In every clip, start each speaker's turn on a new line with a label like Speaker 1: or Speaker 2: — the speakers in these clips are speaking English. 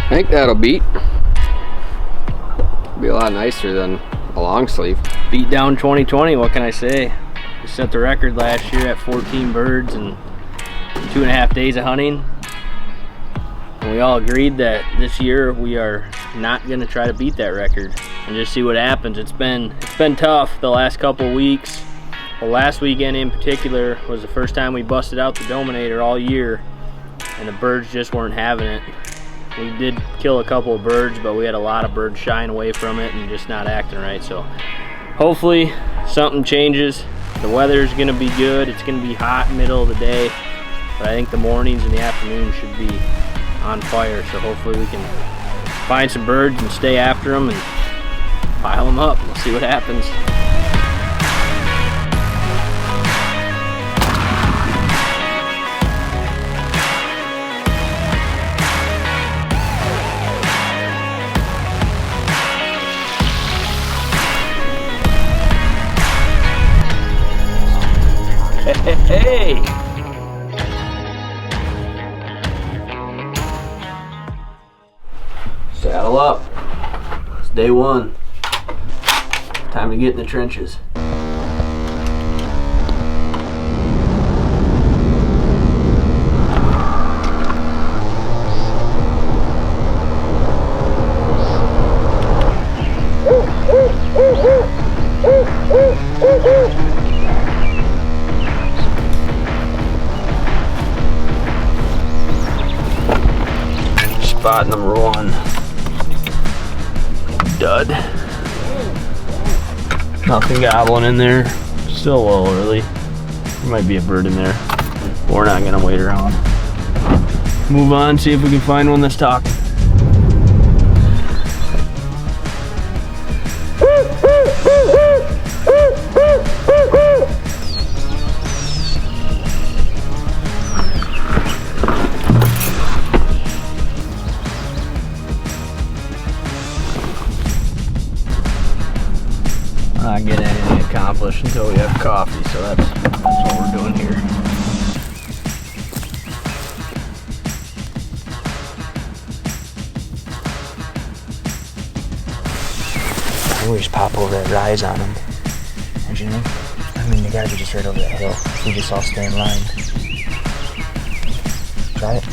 Speaker 1: I think that'll beat. Be a lot nicer than a long sleeve.
Speaker 2: Beat down 2020, what can I say? We set the record last year at 14 birds and 2.5 days of hunting. And we all agreed that this year we are not gonna try to beat that record and just see what happens. It's been tough the last couple of weeks. Well, last weekend in particular was the first time we busted out the Dominator all year, and the birds just weren't having it. We did kill a couple of birds, but we had a lot of birds shying away from it and just not acting right. So hopefully something changes. The weather's gonna be good. It's gonna be hot middle of the day, but I think the mornings and the afternoons should be on fire. So hopefully we can find some birds and stay after them and pile them up. We'll see what happens. Hey! Saddle up. It's day one. Time to get in the trenches. Spot number one. Dud. Nothing gobbling in there. Still a little early. There might be a bird in there. We're not gonna wait around. Move on, see if we can find one that's talking. Not getting anything accomplished until we have coffee, so that's what we're doing here.
Speaker 3: We just pop over that rise on them. Don't you know? I mean, you gotta be just right over that hill. We just all stay in line. Try it.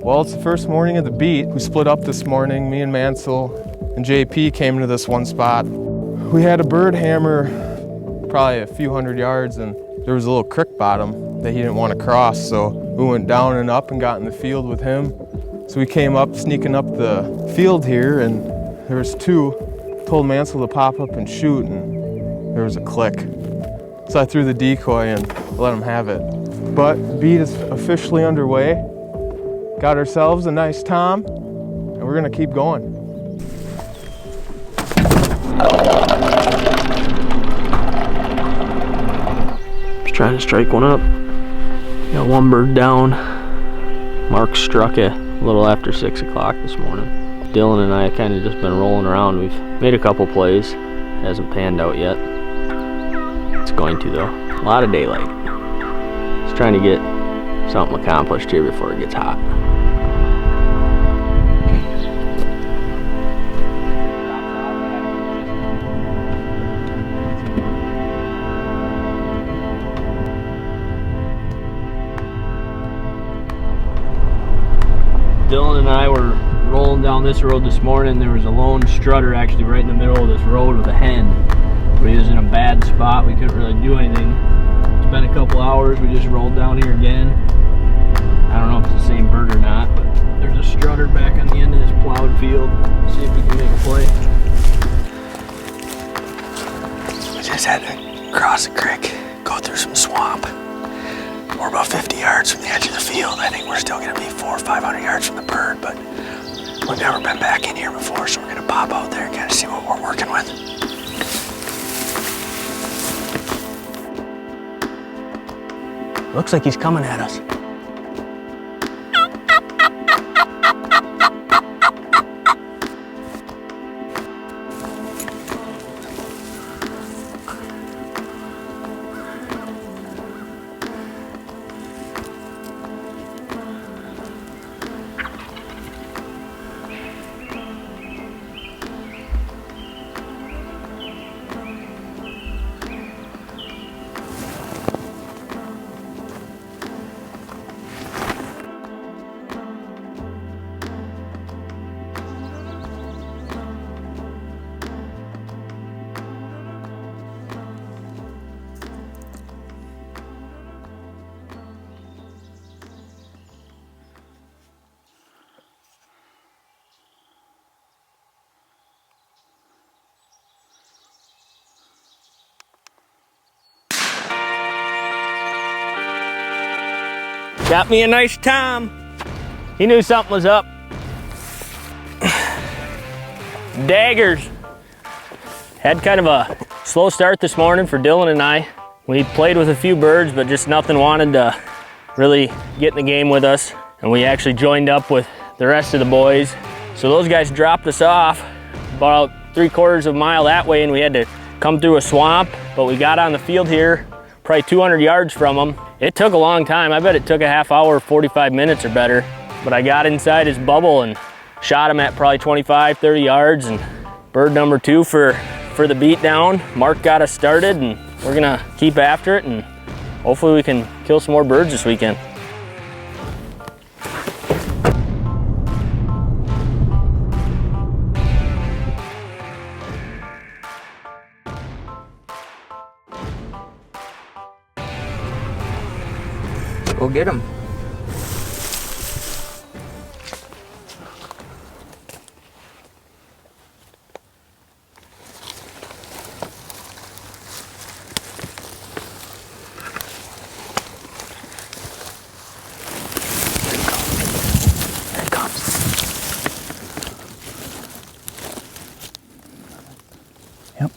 Speaker 4: Well, it's the first morning of the beat. We split up this morning. Me and Mansell and JP came to this one spot. We had a bird hammer probably a few hundred yards, and there was a little creek bottom that he didn't want to cross, so we went down and up and got in the field with him. So we came up, sneaking up the field here, and there was two. Told Mansell to pop up and shoot, and there was a click. So I threw the decoy and let him have it. But the beat is officially underway. Got ourselves a nice tom, and we're gonna keep going.
Speaker 2: Just trying to strike one up. Got one bird down. Mark struck it a little after 6 o'clock this morning. Dylan and I kind of just been rolling around. We've made a couple plays. Hasn't panned out yet. It's going to though. A lot of daylight. Just trying to get something accomplished here before it gets hot. Dylan and I were rolling down this road this morning. There was a lone strutter actually right in the middle of this road with a hen. But he was in a bad spot. We couldn't really do anything. It's been a couple hours. We just rolled down here again. I don't know if it's the same bird or not, but there's a strutter back on the end of this plowed field. See if we can make a play.
Speaker 3: We just had to cross a creek, go through some swamp. We're about 50 yards from the edge of the field. I think we're still gonna be 400 or 500 yards from the bird, but we've never been back in here before, so we're gonna pop out there and kind of see what we're working with. Looks like he's coming at us.
Speaker 2: Got me a nice tom. He knew something was up. Daggers. Had kind of a slow start this morning for Dylan and I. We played with a few birds, but just nothing wanted to really get in the game with us. And we actually joined up with the rest of the boys. So those guys dropped us off about 3/4 of a mile that way, and we had to come through a swamp, but we got on the field here, probably 200 yards from them. It took a long time. I bet it took a half hour, 45 minutes or better. But I got inside his bubble and shot him at probably 25, 30 yards. And bird number 2 for the beatdown. Mark got us started, and we're gonna keep after it, and hopefully we can kill some more birds this weekend.
Speaker 3: Go get him. There it comes. Yep.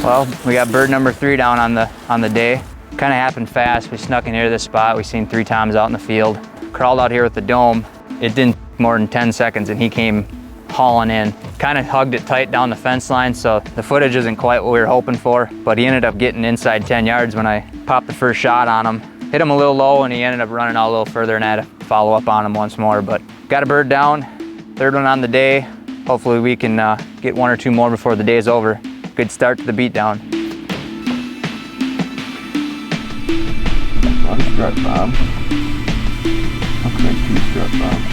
Speaker 3: Well, we got bird number 3 down on the day. Kind of happened fast. We snuck in here to this spot. We seen 3 toms out in the field. Crawled out here with the dome. It didn't take more than 10 seconds and he came hauling in. Kind of hugged it tight down the fence line, so the footage isn't quite what we were hoping for, but he ended up getting inside 10 yards when I popped the first shot on him. Hit him a little low and he ended up running out a little further, and I had to follow up on him once more. But got a bird down, 3rd one on the day. Hopefully we can get 1 or 2 more before the day's over. Good start to the beatdown.
Speaker 1: One strut bob. Looks like 2 strut bobs.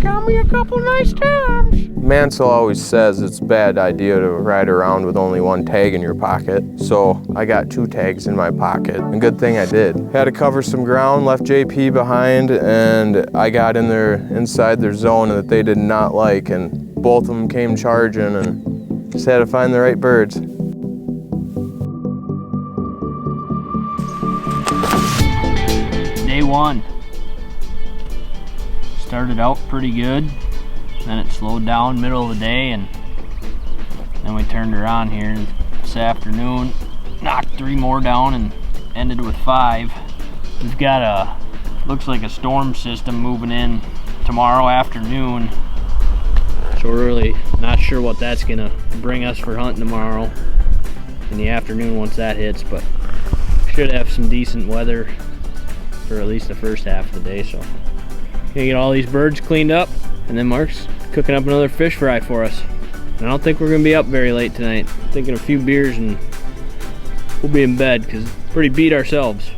Speaker 2: Got me a couple nice toms.
Speaker 4: Mansell always says it's a bad idea to ride around with only 1 tag in your pocket, so I got 2 tags in my pocket, and good thing I did. Had to cover some ground, left JP behind, and I got in there inside their zone that they did not like, and both of them came charging, and just had to find the right birds.
Speaker 2: Day 1. started out pretty good, then it slowed down middle of the day, and then we turned her on here this afternoon, knocked 3 more down and ended with 5. We've got looks like a storm system moving in tomorrow afternoon, so we're really not sure what that's gonna bring us for hunting tomorrow in the afternoon once that hits, but should have some decent weather for at least the first half of the day. So gonna get all these birds cleaned up, and then Mark's cooking up another fish fry for us. And I don't think we're gonna be up very late tonight. I'm thinking a few beers and we'll be in bed because we're pretty beat ourselves.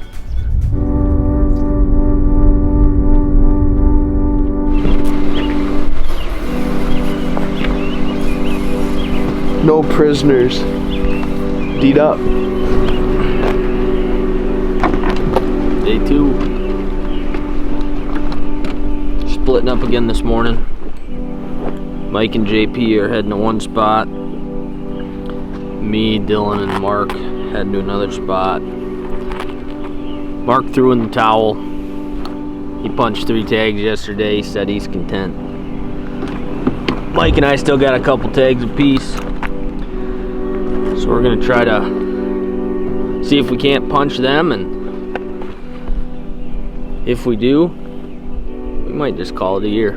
Speaker 1: No prisoners. Deed up.
Speaker 2: Day 2. Splitting up again this morning. Mike and JP are heading to one spot. Me, Dylan, and Mark heading to another spot. Mark threw in the towel. He punched 3 tags yesterday. He said he's content. Mike and I still got a couple tags apiece. So we're gonna try to see if we can't punch them, and if we do, we might just call it a year.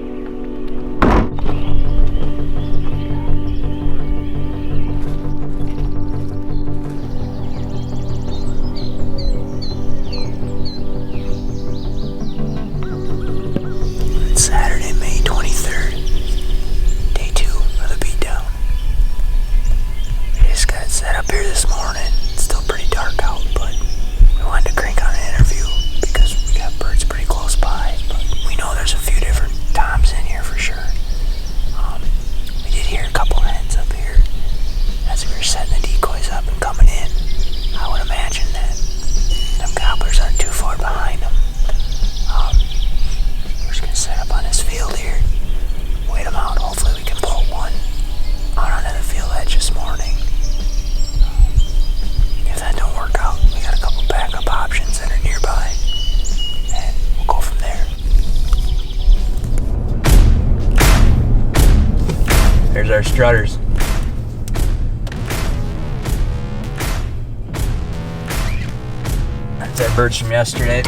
Speaker 5: It's Saturday, May 23rd, day 2 of the beatdown. We just got set up here this morning. It's still pretty dark out, but we wanted to crank on an interview because we got birds pretty close by. But we know there's a few different toms in here for sure. We did hear a couple hens up here as we were setting the decoys up and coming in. I would imagine that them gobblers aren't too far behind them. We're just gonna set up on this field here, wait them out. Hopefully we can pull one on onto the field edge this morning. If that don't work out, we got a couple backup options that are nearby, and we'll go from there.
Speaker 3: There's our strutters. That's our birds from yesterday.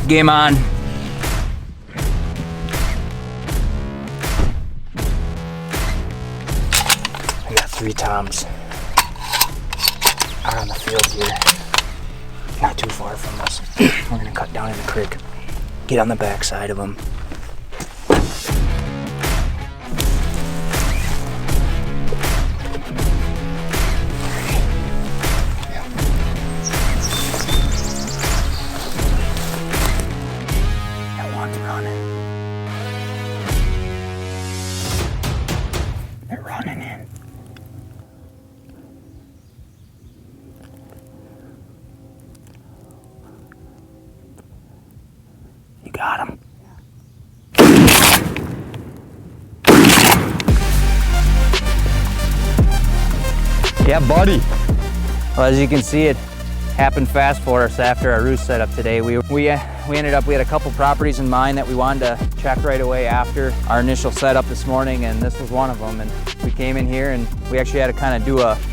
Speaker 3: Game on.
Speaker 5: We got 3 toms out on the field here, not too far from us. We're gonna cut down in the creek, get on the back side of them. That one's running. They're running in. You got him.
Speaker 3: Yeah, buddy. Well, as you can see, it happened fast for us after our roost setup today. We ended up, we had a couple properties in mind that we wanted to check right away after our initial setup this morning, and this was one of them. And we came in here and we actually had to kind of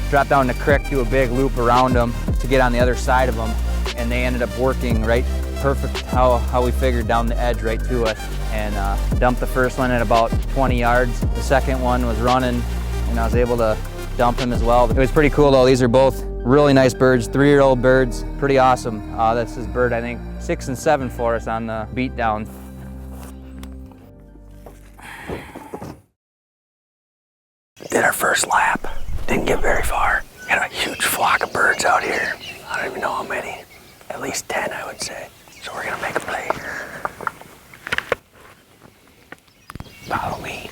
Speaker 3: drop down the creek, do a big loop around them to get on the other side of them. And they ended up working right perfect how we figured down the edge right to us, and dumped the first one at about 20 yards. The second one was running and I was able to dump him as well. It was pretty cool though. These are both really nice birds, 3-year-old birds, pretty awesome. That's his bird, I think 6 and 7 for us on the beatdown.
Speaker 5: Did our first lap, didn't get very far. Got a huge flock of birds out here. I don't even know how many, at least 10 I would say. So we're gonna make a play. Follow me.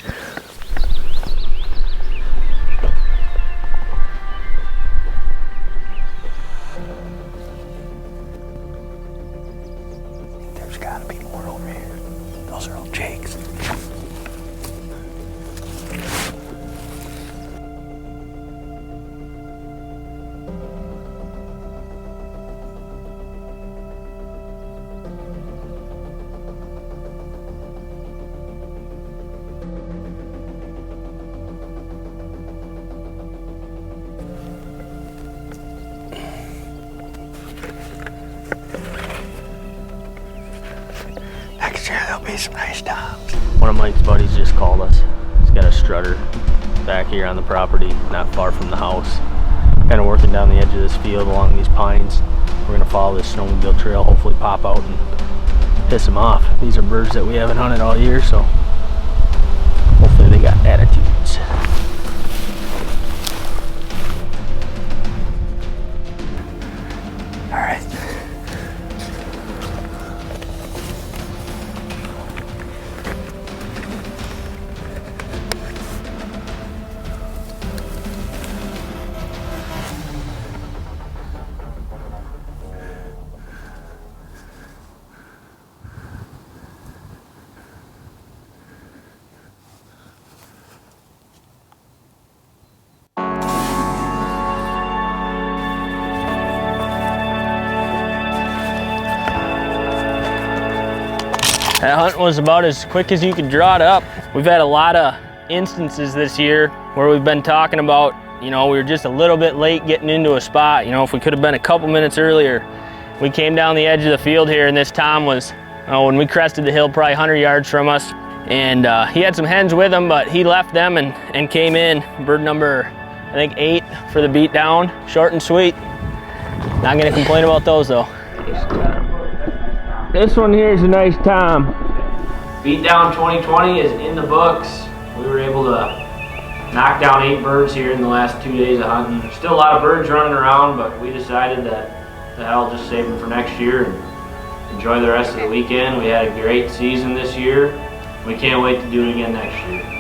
Speaker 5: There's gotta be more over here. Those are old jakes. sure there'll be some nice times.
Speaker 2: One of Mike's buddies just called us. He's got a strutter back here on the property, not far from the house. Kind of working down the edge of this field along these pines. We're gonna follow this snowmobile trail, hopefully pop out and piss them off. These are birds that we haven't hunted all year, so hopefully they got attitudes.
Speaker 5: All right.
Speaker 2: That hunt was about as quick as you could draw it up. We've had a lot of instances this year where we've been talking about, you know, we were just a little bit late getting into a spot. You know, if we could have been a couple minutes earlier. We came down the edge of the field here, and this Tom was, when we crested the hill, probably 100 yards from us. And he had some hens with him, but he left them and came in. Bird number, I think 8 for the beatdown. Short and sweet. Not gonna complain about those though. This one here is a nice time. Beatdown 2020 is in the books. We were able to knock down 8 birds here in the last 2 days of hunting. There's still a lot of birds running around, but we decided that the hell, just save them for next year and enjoy the rest of the weekend. We had a great season this year. We can't wait to do it again next year.